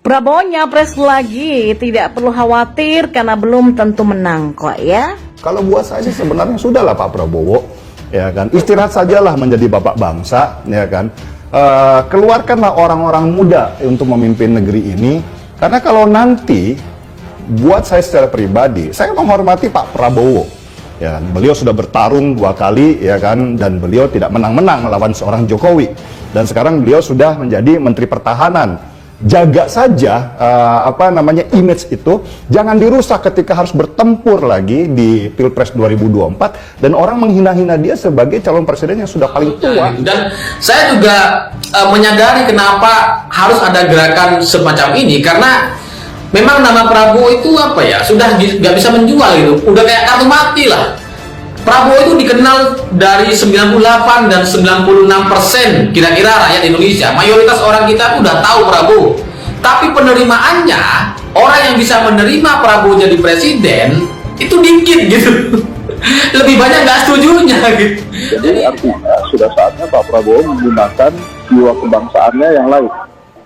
Prabowo nyapres lagi, tidak perlu khawatir karena belum tentu menang kok ya. Kalau buat saya sih sebenarnya sudahlah Pak Prabowo, ya kan, istirahat sajalah menjadi bapak bangsa, ya kan. Keluarkanlah orang-orang muda untuk memimpin negeri ini, karena kalau nanti buat saya secara pribadi, saya menghormati Pak Prabowo, ya kan. Beliau sudah bertarung 2 kali, ya kan, dan beliau tidak menang-menang melawan seorang Jokowi, dan sekarang beliau sudah menjadi Menteri Pertahanan. Jaga saja image itu, jangan dirusak ketika harus bertempur lagi di Pilpres 2024 dan orang menghina-hina dia sebagai calon presiden yang sudah paling tua. Dan saya juga menyadari kenapa harus ada gerakan semacam ini, karena memang nama Prabowo itu sudah nggak bisa menjual gitu, udah kayak kartu mati lah. Prabowo itu dikenal dari 98 dan 96% kira-kira rakyat Indonesia. Mayoritas orang kita udah tahu Prabowo. Tapi penerimaannya, orang yang bisa menerima Prabowo jadi presiden itu dikit gitu. Lebih banyak nggak setujunya gitu. Jadi artinya sudah saatnya Pak Prabowo menggunakan jiwa kebangsaannya yang lain,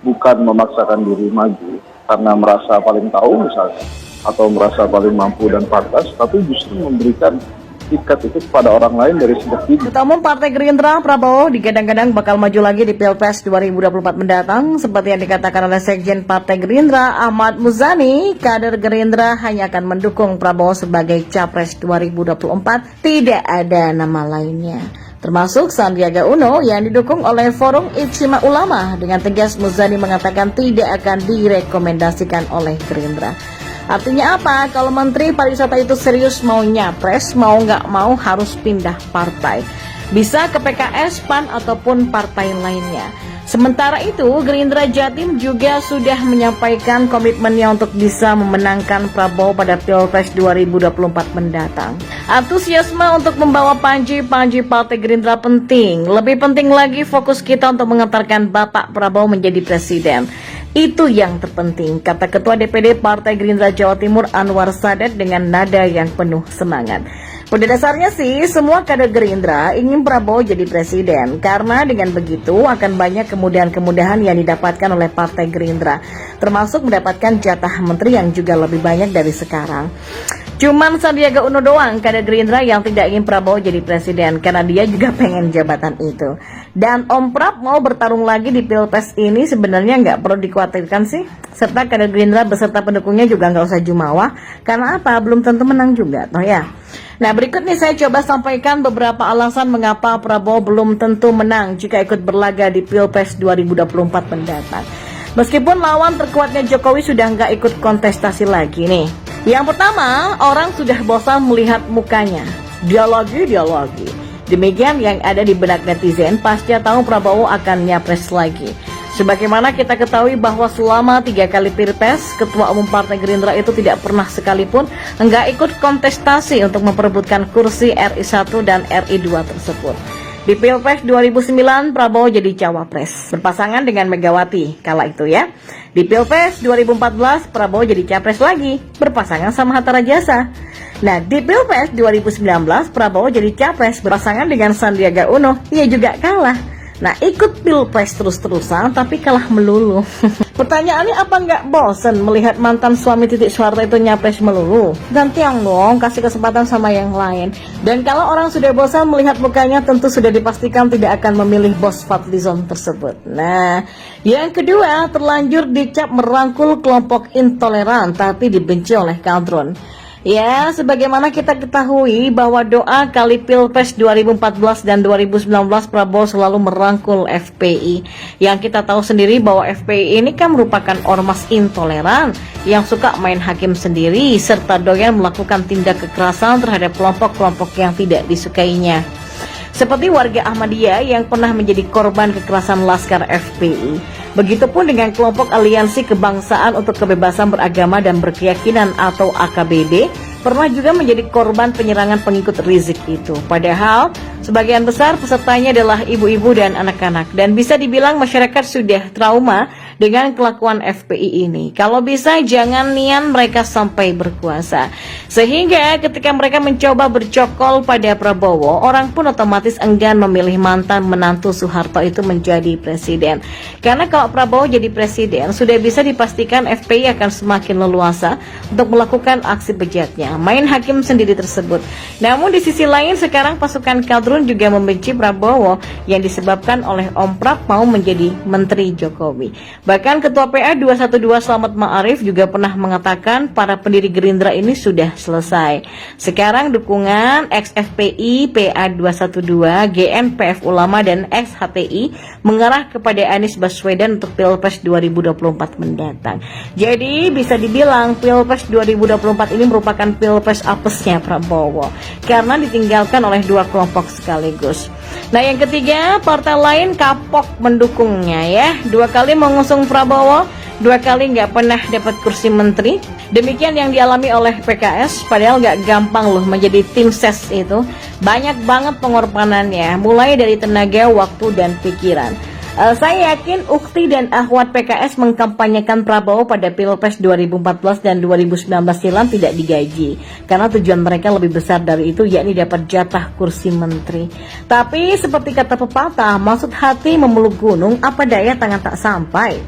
bukan memaksakan diri maju karena merasa paling tahu misalnya, atau merasa paling mampu dan pantas, tapi justru memberikan tiket itu kepada orang lain dari sejak dini. Ketua Umum Partai Gerindra Prabowo digadang-gadang bakal maju lagi di Pilpres 2024 mendatang. Seperti yang dikatakan oleh Sekjen Partai Gerindra Ahmad Muzani, kader Gerindra hanya akan mendukung Prabowo sebagai Capres 2024, tidak ada nama lainnya. Termasuk Sandiaga Uno yang didukung oleh Forum Ijtima Ulama. Dengan tegas Muzani mengatakan tidak akan direkomendasikan oleh Gerindra. Artinya apa? Kalau Menteri Pariwisata itu serius mau nyapres, mau nggak mau harus pindah partai. Bisa ke PKS, PAN, ataupun partai lainnya. Sementara itu, Gerindra Jatim juga sudah menyampaikan komitmennya untuk bisa memenangkan Prabowo pada Pilpres 2024 mendatang. Antusiasme untuk membawa Panji Partai Gerindra penting. Lebih penting lagi fokus kita untuk mengantarkan Bapak Prabowo menjadi presiden. Itu yang terpenting, kata Ketua DPD Partai Gerindra Jawa Timur Anwar Sadat dengan nada yang penuh semangat. Pada dasarnya sih, semua kader Gerindra ingin Prabowo jadi presiden, karena dengan begitu akan banyak kemudahan-kemudahan yang didapatkan oleh Partai Gerindra, termasuk mendapatkan jatah menteri yang juga lebih banyak dari sekarang. Cuman Sandiaga Uno doang kader Gerindra yang tidak ingin Prabowo jadi presiden, karena dia juga pengen jabatan itu. Dan Om Prap mau bertarung lagi di Pilpres ini sebenarnya nggak perlu dikhawatirkan sih. Serta kader Gerindra beserta pendukungnya juga nggak usah jumawa, karena apa? Belum tentu menang juga, toh ya. Nah, berikut nih saya coba sampaikan beberapa alasan mengapa Prabowo belum tentu menang jika ikut berlaga di Pilpres 2024 mendatang. Meskipun lawan terkuatnya Jokowi sudah nggak ikut kontestasi lagi nih. Yang pertama, orang sudah bosan melihat mukanya. Dia lagi. Demikian yang ada di benak netizen pasca tahu Prabowo akan nyapres lagi. Sebagaimana kita ketahui bahwa selama 3 kali Pilpres, Ketua Umum Partai Gerindra itu tidak pernah sekalipun enggak ikut kontestasi untuk memperebutkan kursi RI 1 dan RI 2 tersebut. Di Pilpres 2009, Prabowo jadi cawapres, berpasangan dengan Megawati kala itu ya. Di Pilpres 2014, Prabowo jadi capres lagi, berpasangan sama Hatta Rajasa. Nah, di Pilpres 2019, Prabowo jadi capres, berpasangan dengan Sandiaga Uno, ia juga kalah. Nah, ikut Pilpres terus-terusan tapi kalah melulu. Pertanyaannya, apa nggak bosen melihat mantan suami Titik Soeharto itu nyapres melulu? Gantian dong, kasih kesempatan sama yang lain. Dan kalau orang sudah bosan melihat mukanya, tentu sudah dipastikan tidak akan memilih bos Fadlizon tersebut. Nah, yang kedua, terlanjur dicap merangkul kelompok intoleran tapi dibenci oleh kadrun. Ya, sebagaimana kita ketahui bahwa doa kali Pilpres 2014 dan 2019 Prabowo selalu merangkul FPI. Yang kita tahu sendiri bahwa FPI ini kan merupakan ormas intoleran yang suka main hakim sendiri serta doyan melakukan tindak kekerasan terhadap kelompok-kelompok yang tidak disukainya. Seperti warga Ahmadiyah yang pernah menjadi korban kekerasan Laskar FPI. Begitupun dengan kelompok Aliansi Kebangsaan untuk Kebebasan Beragama dan Berkeyakinan atau AKBD pernah juga menjadi korban penyerangan pengikut Rizik itu. Padahal sebagian besar pesertanya adalah ibu-ibu dan anak-anak, dan bisa dibilang masyarakat sudah trauma dengan kelakuan FPI ini. Kalau bisa jangan nian mereka sampai berkuasa. Sehingga ketika mereka mencoba bercokol pada Prabowo, orang pun otomatis enggan memilih mantan menantu Soeharto itu menjadi presiden. Karena kalau Prabowo jadi presiden, sudah bisa dipastikan FPI akan semakin leluasa untuk melakukan aksi bejatnya, main hakim sendiri tersebut. Namun di sisi lain sekarang pasukan kadrun juga membenci Prabowo yang disebabkan oleh Om Prak mau menjadi Menteri Jokowi. Bahkan Ketua PA 212 Slamet Ma'arif juga pernah mengatakan para pendiri Gerindra ini sudah selesai. Sekarang dukungan ex-FPI, PA 212, GNPF Ulama dan ex-HTI mengarah kepada Anies Baswedan untuk Pilpres 2024 mendatang. Jadi bisa dibilang Pilpres 2024 ini merupakan Pilpres apesnya Prabowo karena ditinggalkan oleh dua kelompok sekaligus. Nah yang ketiga, partai lain kapok mendukungnya ya. 2 kali mengusung Prabowo, 2 kali nggak pernah dapat kursi menteri. Demikian yang dialami oleh PKS, padahal nggak gampang loh menjadi tim ses itu. Banyak banget pengorbanannya, mulai dari tenaga, waktu, dan pikiran. Saya yakin Ukti dan Ahwat PKS mengkampanyekan Prabowo pada Pilpres 2014 dan 2019 silam tidak digaji. Karena tujuan mereka lebih besar dari itu, yakni dapat jatah kursi menteri. Tapi seperti kata pepatah, maksud hati memeluk gunung, apa daya tangan tak sampai.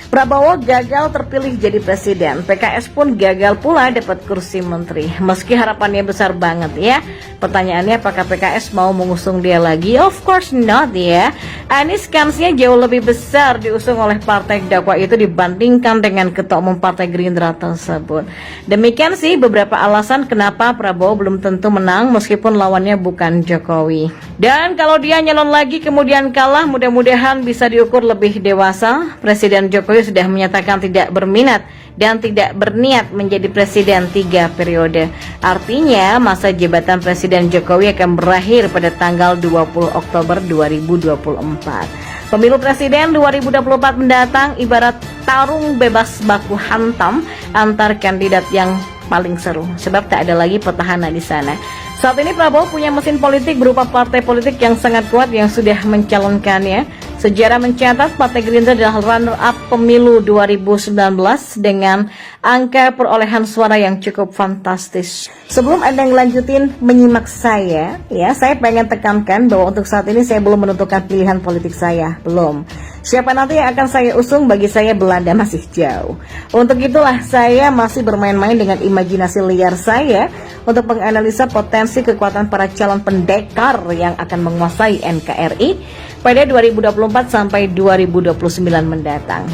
Prabowo gagal terpilih jadi presiden, PKS pun gagal pula dapat kursi menteri. Meski harapannya besar banget ya. Pertanyaannya apakah PKS mau mengusung dia lagi? Of course not ya. Anies kansnya jauh lebih besar diusung oleh partai dakwah itu dibandingkan dengan ketua umum partai Gerindra tersebut. Demikian sih beberapa alasan kenapa Prabowo belum tentu menang meskipun lawannya bukan Jokowi. Dan kalau dia nyalon lagi kemudian kalah, mudah-mudahan bisa diukur lebih dewasa. Presiden Jokowi sudah menyatakan tidak berminat dan tidak berniat menjadi presiden 3 periode. Artinya masa jabatan Presiden Jokowi akan berakhir pada tanggal 20 Oktober 2024. Pemilu Presiden 2024 mendatang ibarat tarung bebas baku hantam antar kandidat yang paling seru, sebab tak ada lagi petahana di sana. Saat ini Prabowo punya mesin politik berupa partai politik yang sangat kuat yang sudah mencalonkannya. Sejarah mencatat Partai Gerindra adalah runner-up pemilu 2019 dengan angka perolehan suara yang cukup fantastis. Sebelum Anda ngelanjutin menyimak saya pengen tekankan bahwa untuk saat ini saya belum menentukan pilihan politik saya, belum. Siapa nanti yang akan saya usung bagi saya Belanda masih jauh. Untuk itulah saya masih bermain-main dengan imajinasi liar saya untuk menganalisa potensi kekuatan para calon pendekar yang akan menguasai NKRI pada 2024 sampai 2029 mendatang.